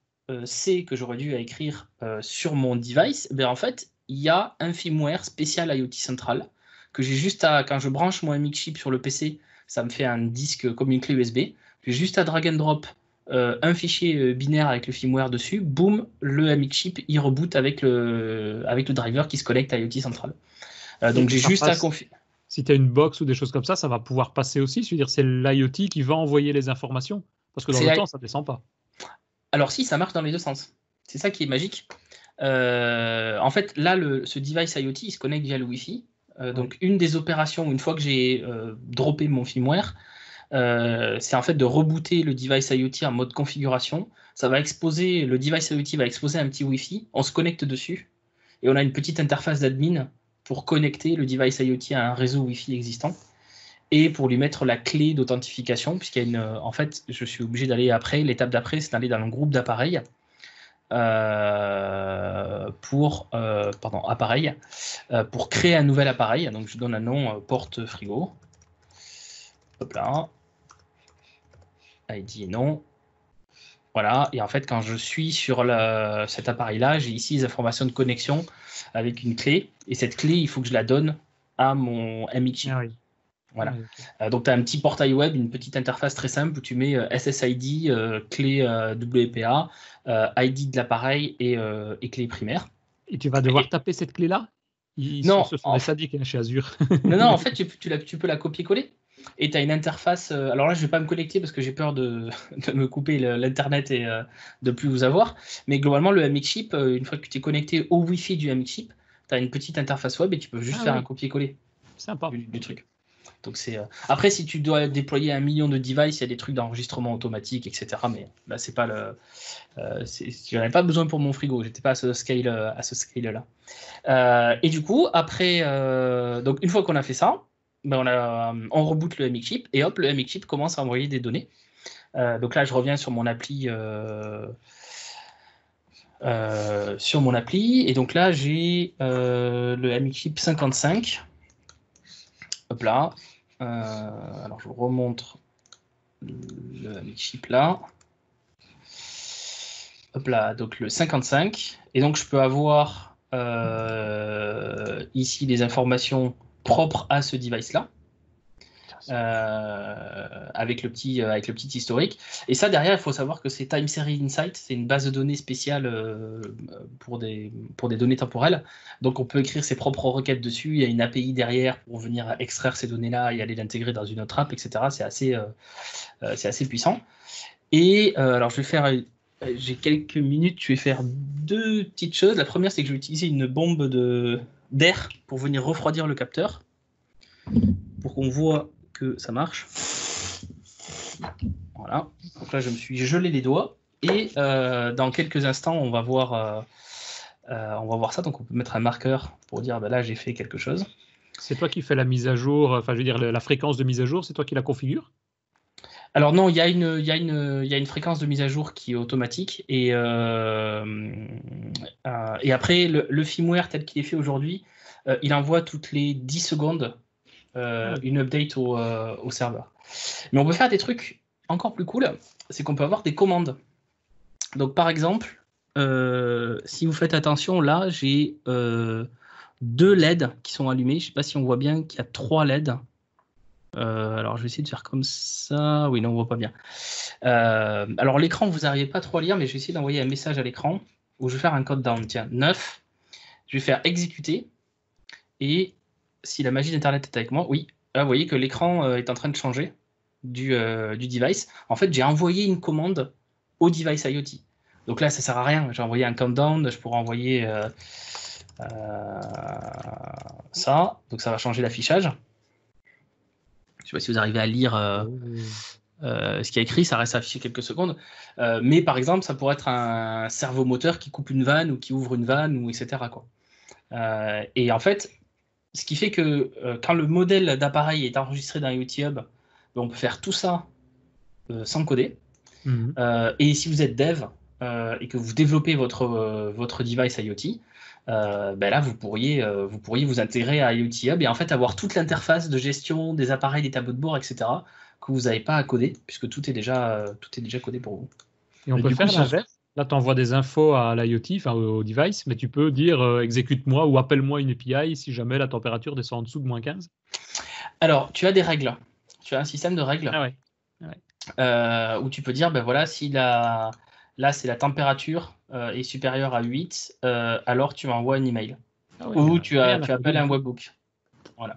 C que j'aurais dû écrire sur mon device, en fait, il y a un firmware spécial IoT Central que j'ai juste à, quand je branche mon MX chip sur le PC, ça me fait un disque comme une clé USB. J'ai juste à drag and drop un fichier binaire avec le firmware dessus, boum, le MX chip, il reboot avec le driver qui se connecte à IoT Central. Donc j'ai juste à configurer. Si tu as une box ou des choses comme ça va pouvoir passer aussi. C'est-à-dire c'est l'IoT qui va envoyer les informations. Parce que dans le temps, ça ne descend pas. Alors si, ça marche dans les deux sens. C'est ça qui est magique. En fait, là, ce device IoT, il se connecte via le Wi-Fi. Donc une des opérations, une fois que j'ai droppé mon firmware, c'est en fait de rebooter le device IoT en mode configuration. Ça va exposer, le device IoT va exposer un petit Wi-Fi, on se connecte dessus et on a une petite interface d'admin pour connecter le device IoT à un réseau Wi-Fi existant et pour lui mettre la clé d'authentification, puisqu'il y a en fait, je suis obligé d'aller après, l'étape d'après, c'est d'aller dans le groupe d'appareils pour créer un nouvel appareil. Donc je donne un nom porte frigo. Hop là. ID et non. Voilà. Et en fait, quand je suis sur cet appareil-là, j'ai ici les informations de connexion avec une clé. Et cette clé, il faut que je la donne à mon MX chip. Ah oui. Voilà. Donc, tu as un petit portail web, une petite interface très simple où tu mets SSID, clé WPA, ID de l'appareil et clé primaire. Et tu vas devoir taper cette clé-là? Non. Ce sont des sadiques chez Azure. Non, en fait, tu peux la copier-coller. Et tu as une interface. Alors là, je ne vais pas me connecter parce que j'ai peur de me couper l'Internet et de ne plus vous avoir. Mais globalement, le MX chip, une fois que tu t'es connecté au Wi-Fi du MX chip, tu as une petite interface web et tu peux juste faire un copier-coller. Sympa. Du truc. Donc c'est après, si tu dois déployer 1 million de devices, il y a des trucs d'enregistrement automatique, etc. Mais là, c'est pas j'en avais pas besoin pour mon frigo. J'étais pas à ce scale là. Et du coup, après, donc une fois qu'on a fait ça, on reboot le MX chip et hop, le MX chip commence à envoyer des données. Donc là, je reviens sur mon appli. Et donc là, j'ai le MX chip 55. Hop là. Alors, je vous remontre le MX chip là. Hop là, donc le 55. Et donc, je peux avoir ici les informations propres à ce device-là. Avec le petit historique. Et ça, derrière, il faut savoir que c'est Time Series Insight, c'est une base de données spéciale pour des données temporelles. Donc, on peut écrire ses propres requêtes dessus. Il y a une API derrière pour venir extraire ces données-là et aller l'intégrer dans une autre app, etc. C'est assez puissant. Et alors, j'ai quelques minutes, je vais faire 2 petites choses. La première, c'est que je vais utiliser une bombe d'air pour venir refroidir le capteur, pour qu'on voit que ça marche. Voilà. Donc là, je me suis gelé les doigts. Et dans quelques instants, on va voir ça. Donc, on peut mettre un marqueur pour dire là, j'ai fait quelque chose. C'est toi qui fais la mise à jour, enfin, je veux dire, la fréquence de mise à jour, c'est toi qui la configure? Alors non, il y a une fréquence de mise à jour qui est automatique. Et après, le firmware tel qu'il est fait aujourd'hui, il envoie toutes les 10 secondes une update au serveur. Mais on peut faire des trucs encore plus cool, c'est qu'on peut avoir des commandes. Donc par exemple, si vous faites attention, là j'ai 2 LED qui sont allumés. Je ne sais pas si on voit bien qu'il y a 3 LED. Alors je vais essayer de faire comme ça. Oui, non, on ne voit pas bien. Alors l'écran, vous n'arrivez pas trop à lire, mais je vais essayer d'envoyer un message à l'écran où je vais faire un code down. Tiens, 9. Je vais faire exécuter. Et si la magie d'Internet est avec moi, oui, là vous voyez que l'écran est en train de changer du device. En fait, j'ai envoyé une commande au device IoT. Donc là, ça ne sert à rien. J'ai envoyé un countdown, je pourrais envoyer ça. Donc ça va changer l'affichage. Je ne sais pas si vous arrivez à lire ce qu'il y a écrit, ça reste affiché quelques secondes. Mais par exemple, ça pourrait être un servomoteur qui coupe une vanne ou qui ouvre une vanne, ou etc. quoi. Et en fait, Ce qui fait que quand le modèle d'appareil est enregistré dans IoT Hub, on peut faire tout ça sans coder. Et si vous êtes dev et que vous développez votre device IoT, là, vous pourriez vous intégrer à IoT Hub et en fait avoir toute l'interface de gestion des appareils, des tableaux de bord, etc. que vous n'avez pas à coder, puisque tout est déjà codé pour vous. Et on peut faire l'inverse. Là, tu envoies des infos à l'IoT, enfin au device, mais tu peux dire exécute-moi ou appelle-moi une API si jamais la température descend en dessous de moins 15. Alors, tu as des règles. Tu as un système de règles où tu peux dire, voilà, si là, c'est la température est supérieure à 8, alors tu m'envoies un email. Ou tu appelles un webhook. Voilà.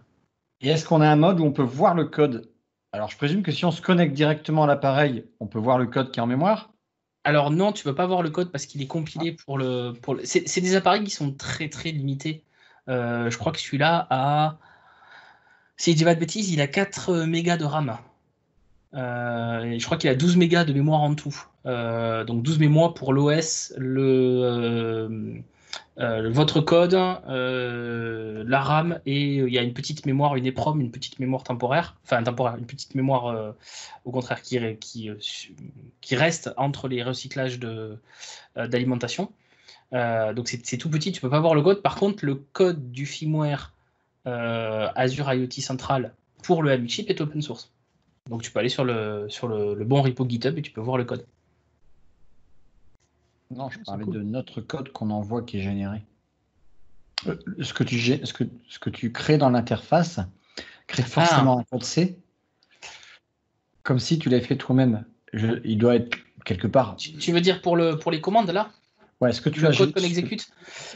Et est-ce qu'on a un mode où on peut voir le code? Alors, je présume que si on se connecte directement à l'appareil, on peut voir le code qui est en mémoire? Alors non, tu peux pas voir le code parce qu'il est compilé pour le... C'est des appareils qui sont très très limités. Je crois que celui-là a... Si je dis pas de bêtises, il a 4 mégas de RAM. Je crois qu'il a 12 mégas de mémoire en tout. Donc 12 mémoires pour l'OS, votre code, la RAM, et il y a une petite mémoire, une EPROM, une petite mémoire temporaire, une petite mémoire au contraire qui reste entre les recyclages d'alimentation. Donc c'est tout petit, tu peux pas voir le code. Par contre, le code du firmware Azure IoT Central pour le M-Chip est open source. Donc tu peux aller sur le bon repo GitHub et tu peux voir le code. Non, je parlais de notre code qu'on envoie qui est généré. Ce que tu crées dans l'interface crée forcément un code C, comme si tu l'avais fait toi-même. Il doit être quelque part. Tu veux dire pour les commandes là? Ouais, est-ce que tu le code qu'on exécute?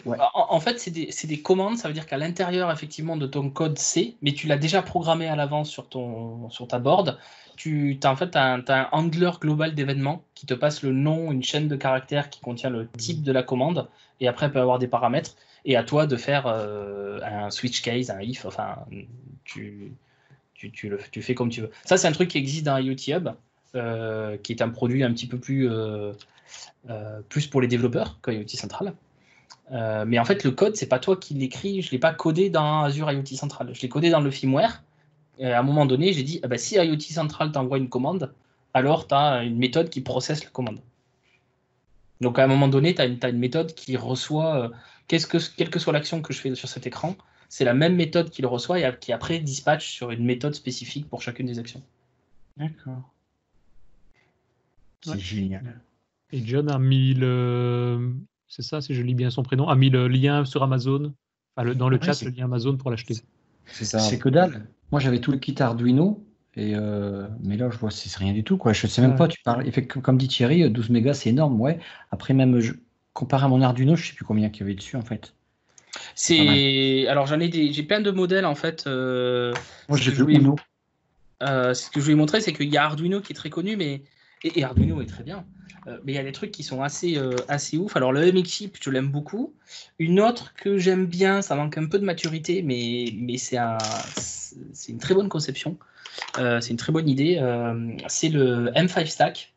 Ouais. En fait, c'est des commandes, ça veut dire qu'à l'intérieur effectivement de ton code C, mais tu l'as déjà programmé à l'avance sur ta board, tu as un handler global d'événements qui te passe le nom, une chaîne de caractères qui contient le type de la commande, et après il peut y avoir des paramètres, et à toi de faire un switch case, un if, enfin tu fais comme tu veux. Ça c'est un truc qui existe dans IoT Hub, qui est un produit un petit peu plus pour les développeurs qu'IoT Central. Mais en fait, le code, c'est pas toi qui l'écris, je l'ai pas codé dans Azure IoT Central. Je l'ai codé dans le firmware. Et à un moment donné, j'ai dit, si IoT Central t'envoie une commande, alors tu as une méthode qui processe la commande. Donc à un moment donné, tu as une méthode qui reçoit, quelle que soit l'action que je fais sur cet écran, c'est la même méthode qui le reçoit et qui après dispatche sur une méthode spécifique pour chacune des actions. D'accord. C'est génial. Et John a mis c'est ça, si je lis bien son prénom, a mis le lien sur Amazon, dans le chat, le lien Amazon pour l'acheter. C'est ça. C'est que dalle. Moi, j'avais tout le kit Arduino, mais là, je vois, c'est rien du tout, quoi. Je sais même pas, tu parles. Comme dit Thierry, 12 mégas, c'est énorme, ouais. Après, même, comparé à mon Arduino, je sais plus combien qu'il y avait dessus, en fait. Alors, j'ai plein de modèles, en fait. Moi, j'ai le Uno. Ce que je voulais montrer, c'est qu'il y a Arduino qui est très connu, et Arduino est très bien. Mais il y a des trucs qui sont assez ouf. Alors le MX-Chip, je l'aime beaucoup. Une autre que j'aime bien, ça manque un peu de maturité, mais c'est une très bonne conception. C'est une très bonne idée. C'est le M5 Stack.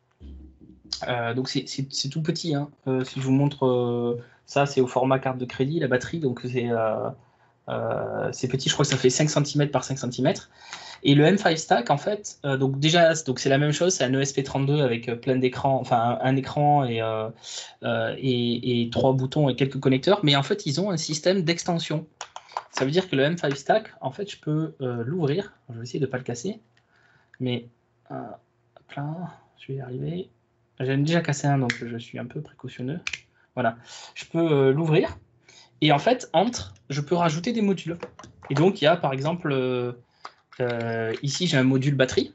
Donc c'est tout petit. Hein. Si je vous montre ça, c'est au format carte de crédit, la batterie. Donc c'est petit, je crois que ça fait 5 cm par 5 cm. Et le M5 Stack, en fait, donc c'est la même chose, c'est un ESP32 avec plein d'écrans, enfin un écran et 3 boutons et quelques connecteurs, mais en fait, ils ont un système d'extension. Ça veut dire que le M5 Stack, en fait, je peux l'ouvrir. Je vais essayer de ne pas le casser, mais je vais y arriver. J'en ai déjà cassé un, donc je suis un peu précautionneux. Voilà, je peux l'ouvrir, et en fait, je peux rajouter des modules. Et donc, il y a par exemple... ici, j'ai un module batterie.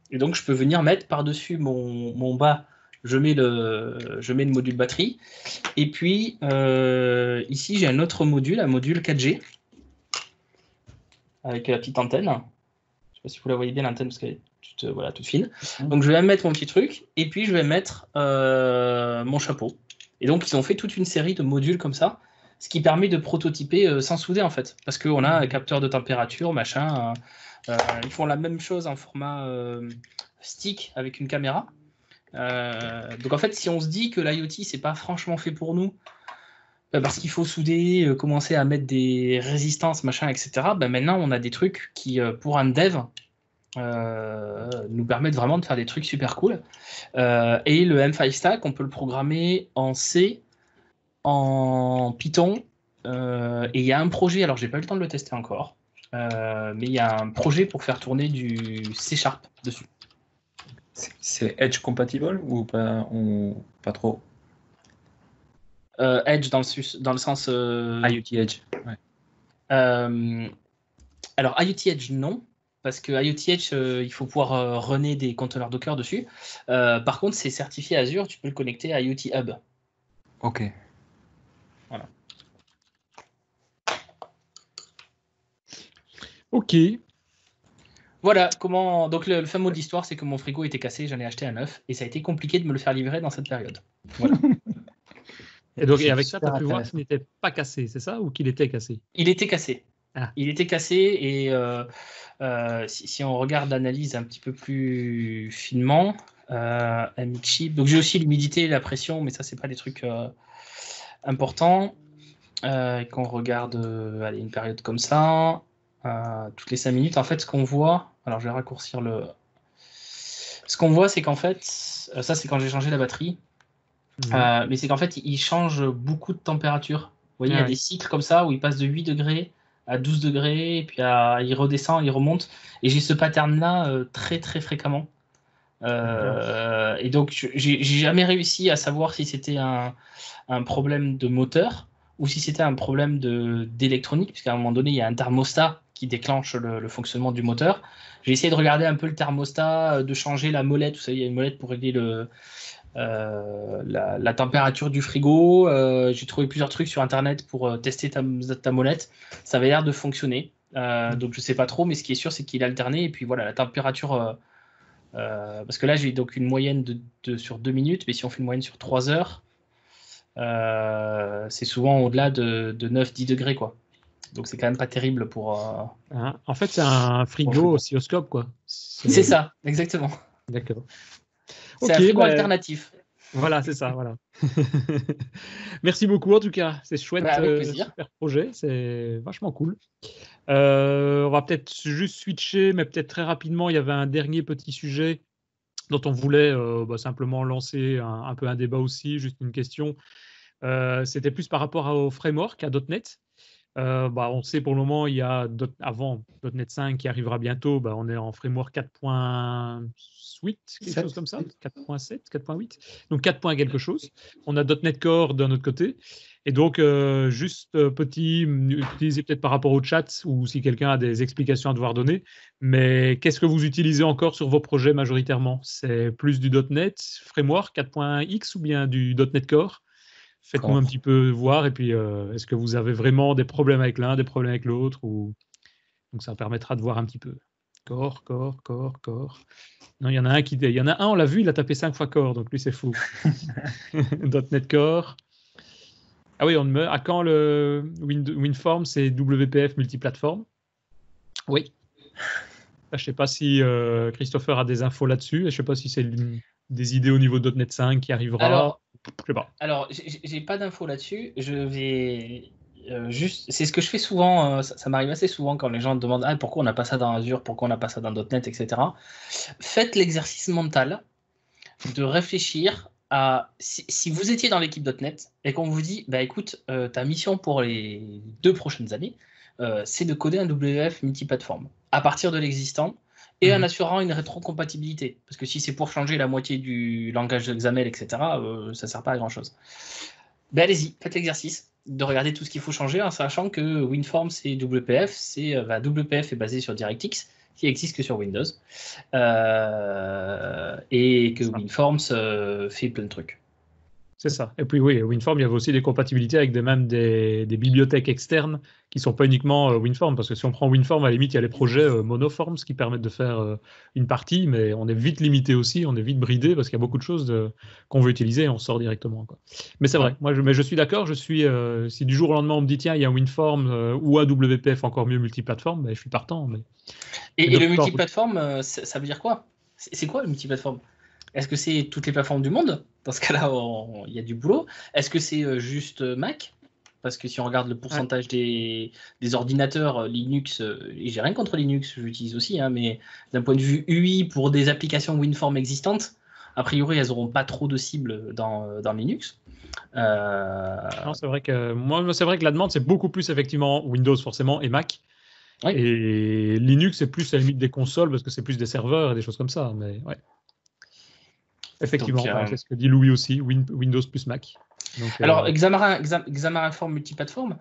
Et donc, je peux venir mettre par-dessus mon bas, je mets le module batterie. Et puis, ici, j'ai un autre module, un module 4G, avec la petite antenne. Je ne sais pas si vous la voyez bien, l'antenne, parce qu'elle est toute fine. Donc, je vais mettre mon petit truc, et puis je vais mettre mon chapeau. Et donc, ils ont fait toute une série de modules comme ça, ce qui permet de prototyper sans souder, en fait. Parce qu'on a un capteur de température, machin. Ils font la même chose en format stick avec une caméra. Donc en fait, si on se dit que l'IoT, c'est pas franchement fait pour nous, Parce qu'il faut souder, commencer à mettre des résistances, machin, etc. Maintenant, on a des trucs qui, pour un dev, nous permettent vraiment de faire des trucs super cool. Et le M5 Stack, on peut le programmer en C, en Python. Et il y a un projet, alors j'ai pas eu le temps de le tester encore, mais il y a un projet pour faire tourner du C# dessus. C'est Edge compatible ou pas trop? Edge dans le sens... IoT Edge, ouais. Alors IoT Edge, non. Parce que IoT Edge, il faut pouvoir runner des conteneurs Docker dessus. Par contre, c'est certifié Azure, tu peux le connecter à IoT Hub. Ok. Voilà. Ok. Voilà comment. Donc le fin mot de l'histoire, c'est que mon frigo était cassé, j'en ai acheté un neuf, et ça a été compliqué de me le faire livrer dans cette période. Voilà. Et donc avec ça, tu as pu voir qu'il n'était pas cassé, c'est ça, ou qu'il était cassé? Il était cassé. Ah. Il était cassé, et si on regarde l'analyse un petit peu plus finement, MX chip. Donc j'ai aussi l'humidité et la pression, mais ça c'est pas des trucs importants. Qu'on regarde une période comme ça, toutes les 5 minutes, en fait, ce qu'on voit, alors je vais raccourcir le. Ce qu'on voit, c'est qu'en fait, ça c'est quand j'ai changé la batterie, mais c'est qu'en fait, il change beaucoup de température. Vous voyez, il y a des cycles comme ça où il passe de 8 degrés à 12 degrés, et puis il redescend, il remonte, et j'ai ce pattern-là très très fréquemment. Et donc, j'ai jamais réussi à savoir si c'était un problème de moteur ou si c'était un problème d'électronique, puisqu'à un moment donné, il y a un thermostat qui déclenche le fonctionnement du moteur. J'ai essayé de regarder un peu le thermostat, de changer la molette. Vous savez, il y a une molette pour régler la température du frigo. J'ai trouvé plusieurs trucs sur Internet pour tester ta molette. Ça avait l'air de fonctionner. Donc, je sais pas trop, mais ce qui est sûr, c'est qu'il alternait. Et puis voilà, la température... parce que là, j'ai donc une moyenne sur 2 minutes, mais si on fait une moyenne sur 3 heures, c'est souvent au-delà de 9-10 degrés, quoi. Donc c'est quand même pas terrible pour... En fait, c'est un frigo oscilloscope, quoi. C'est ça, exactement. D'accord. C'est un frigo alternatif. Voilà, c'est ça, voilà. Merci beaucoup, en tout cas. C'est chouette, super projet, c'est vachement cool. On va peut-être juste switcher, mais peut-être très rapidement, il y avait un dernier petit sujet dont on voulait simplement lancer un peu un débat aussi, juste une question. C'était plus par rapport au framework, à .NET. On sait pour le moment, il y a avant .NET 5 qui arrivera bientôt, on est en framework 4.8, quelque chose comme ça, 4.7, 4.8, donc 4. Quelque chose. On a .NET Core d'un autre côté. Et donc, utilisez peut-être par rapport au chat ou si quelqu'un a des explications à devoir donner, mais qu'est-ce que vous utilisez encore sur vos projets majoritairement? C'est plus du .NET Framework 4.x ou bien du .NET Core? Faites-nous un petit peu voir, et puis est-ce que vous avez vraiment des problèmes avec l'un, des problèmes avec l'autre ou... Donc ça permettra de voir un petit peu. Core. Non, il y en a un, on l'a vu, il a tapé 5 fois Core, donc lui c'est fou. .NET Core. Ah oui, on meurt. À quand le WinForm, c'est WPF multiplateforme? Oui. Je ne sais pas si Christopher a des infos là-dessus. Je ne sais pas si c'est des idées au niveau de .NET 5 qui arrivera. Alors, je sais pas. Alors, j'ai pas d'infos là-dessus. Je vais juste. C'est ce que je fais souvent. Ça m'arrive assez souvent quand les gens me demandent pourquoi on n'a pas ça dans Azure, pourquoi on n'a pas ça dans .NET, etc. Faites l'exercice mental de réfléchir à si vous étiez dans l'équipe .NET et qu'on vous dit écoute, ta mission pour les 2 prochaines années, c'est de coder un WF multiplateforme à partir de l'existant et en assurant une rétrocompatibilité. Parce que si c'est pour changer la moitié du langage de XAML, etc., ça ne sert pas à grand-chose. Allez-y, faites l'exercice de regarder tout ce qu'il faut changer en sachant que WinForms c'est WPF. WPF est basé sur DirectX, qui existe que sur Windows, et que WinForms fait plein de trucs. C'est ça. Et puis oui, WinForms, il y avait aussi des compatibilités avec même des bibliothèques externes qui ne sont pas uniquement WinForms, parce que si on prend WinForms, à la limite, il y a les projets Monoforms qui permettent de faire une partie, mais on est vite limité aussi, on est vite bridé, parce qu'il y a beaucoup de choses qu'on veut utiliser et on sort directement, quoi. Mais c'est vrai, mais je suis d'accord, si du jour au lendemain on me dit tiens, il y a un WinForms ou un WPF encore mieux multiplateforme, je suis partant. Et le multiplateforme, ça veut dire quoi? C'est quoi le multiplateforme? Est-ce que c'est toutes les plateformes du monde? Dans ce cas-là, il y a du boulot. Est-ce que c'est juste Mac? parce que si on regarde le pourcentage des ordinateurs Linux, et j'ai rien contre Linux, j'utilise aussi, hein, mais d'un point de vue UI, pour des applications WinForm existantes, a priori, elles n'auront pas trop de cibles dans Linux. Non, c'est vrai que la demande, c'est beaucoup plus effectivement Windows forcément et Mac. Oui. Et Linux, c'est plus à la limite des consoles parce que c'est plus des serveurs et des choses comme ça. Mais ouais. Effectivement, c'est ce que dit Louis aussi, Windows plus Mac. Donc, alors, Xamarin Form multiplateforme,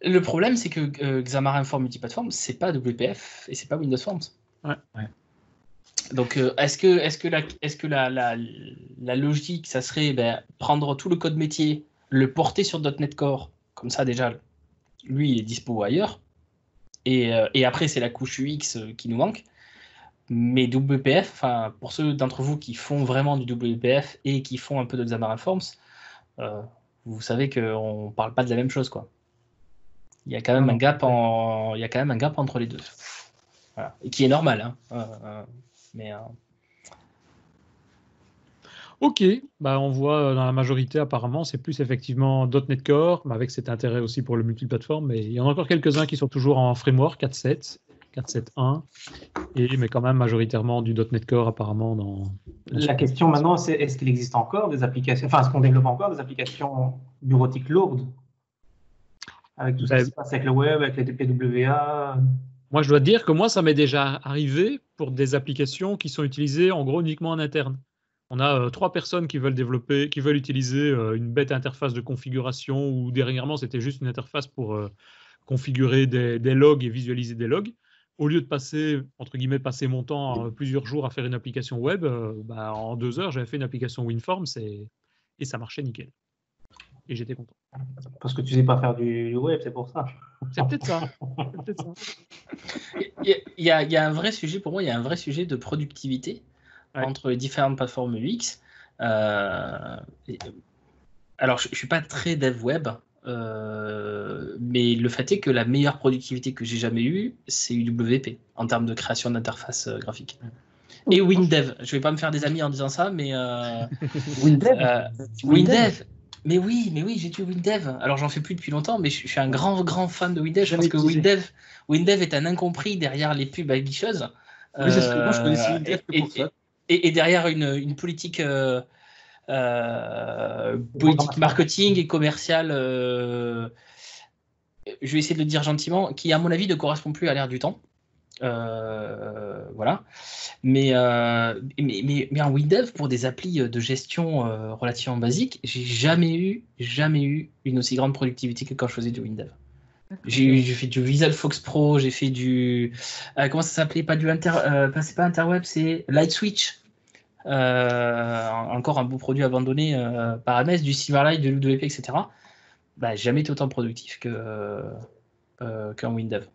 le problème, c'est que Xamarin Form multiplateforme, c'est pas WPF et c'est pas Windows Forms. Ouais. Donc, est-ce que la logique, ça serait prendre tout le code métier, le porter sur .NET Core, comme ça déjà, lui, il est dispo ailleurs, et après, c'est la couche UX qui nous manque. Mais WPF, pour ceux d'entre vous qui font vraiment du WPF et qui font un peu de Xamarin Forms, vous savez qu'on ne parle pas de la même chose, quoi. Il y a quand même un gap entre les deux. Voilà. Et qui est normal, hein. Ok, on voit dans la majorité apparemment c'est plus effectivement .NET Core, mais avec cet intérêt aussi pour le multiplateforme. Mais il y en a encore quelques-uns qui sont toujours en framework 4.7, 4.7.1, mais quand même majoritairement du .NET Core apparemment. La question maintenant, c'est est-ce qu'il existe encore des applications, est-ce qu'on développe encore des applications bureautiques lourdes avec tout ce qui se passe avec le web, avec les PWA? Moi, je dois te dire que moi, ça m'est déjà arrivé pour des applications qui sont utilisées en gros uniquement en interne. On a 3 personnes qui veulent utiliser une bête interface de configuration ou dernièrement, c'était juste une interface pour configurer des logs et visualiser des logs. Au lieu de passer mon temps plusieurs jours à faire une application web, en 2 heures, j'avais fait une application WinForms et ça marchait nickel. Et j'étais content. Parce que tu ne sais pas faire du web, c'est pour ça. C'est peut-être ça. Il y a un vrai sujet, pour moi, il y a un vrai sujet de productivité entre les différentes plateformes UX. Alors, je ne suis pas très dev web, mais le fait est que la meilleure productivité que j'ai jamais eue, c'est UWP en termes de création d'interface graphique. Et WinDev. Je ne vais pas me faire des amis en disant ça, mais WinDev. Mais oui, j'ai tué WinDev. Alors, j'en fais plus depuis longtemps, mais je suis un grand fan de WinDev. Je pense que WinDev est un incompris derrière les pubs aguicheuses. Oui, c'est ce que moi, je connaissais WinDev que pour ça. Et derrière une politique marketing et commerciale, je vais essayer de le dire gentiment, qui, à mon avis, ne correspond plus à l'ère du temps. Voilà. Mais en WinDev, pour des applis de gestion relativement basiques, j'ai jamais eu une aussi grande productivité que quand je faisais du WinDev. J'ai fait du Visual Fox Pro, j'ai fait du comment ça s'appelait, c'est pas Interweb, c'est Lightswitch, encore un beau produit abandonné par MS, du Silverlight, de l'UWP, etc. Jamais été autant productif qu'en WinDev.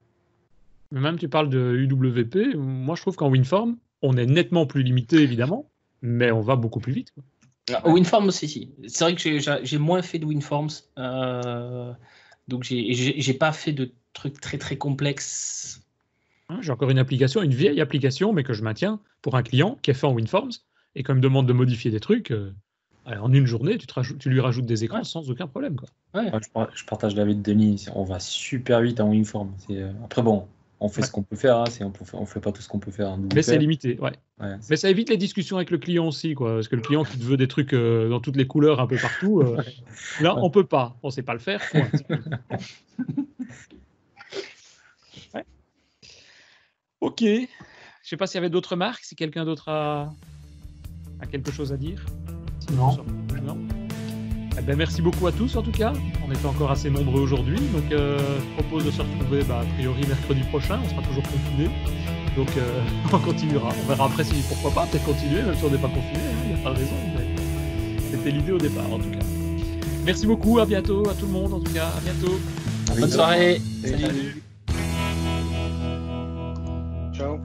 Mais même tu parles de UWP, moi je trouve qu'en WinForm, on est nettement plus limité évidemment, mais on va beaucoup plus vite, quoi. WinForm aussi, si. C'est vrai que j'ai moins fait de WinForms. Donc, j'ai pas fait de trucs très très complexes. J'ai encore une vieille application, mais que je maintiens pour un client qui est fait en WinForms et quand il me demande de modifier des trucs, en une journée, tu lui rajoutes des écrans sans aucun problème, quoi. Ouais, je partage l'avis de Denis. On va super vite en WinForm. Après, bon, on fait ce qu'on peut faire. On fait pas tout ce qu'on peut faire. Mais c'est limité, ouais. Mais ça évite les discussions avec le client aussi, quoi. Parce que le client qui te veut des trucs dans toutes les couleurs un peu partout, là, on peut pas. On sait pas le faire. Ouais. Ok. Je sais pas s'il y avait d'autres remarques, si quelqu'un d'autre a quelque chose à dire. Non. Merci beaucoup à tous en tout cas. On est encore assez nombreux aujourd'hui, donc je propose de se retrouver a priori mercredi prochain. On sera toujours confinés, donc on continuera. On verra après si pourquoi pas peut-être continuer même si on n'est pas confiné. Il n'y a pas de raison, mais c'était l'idée au départ en tout cas. Merci beaucoup, à bientôt à tout le monde en tout cas. À bientôt. Bonne soirée. Salut. Ciao.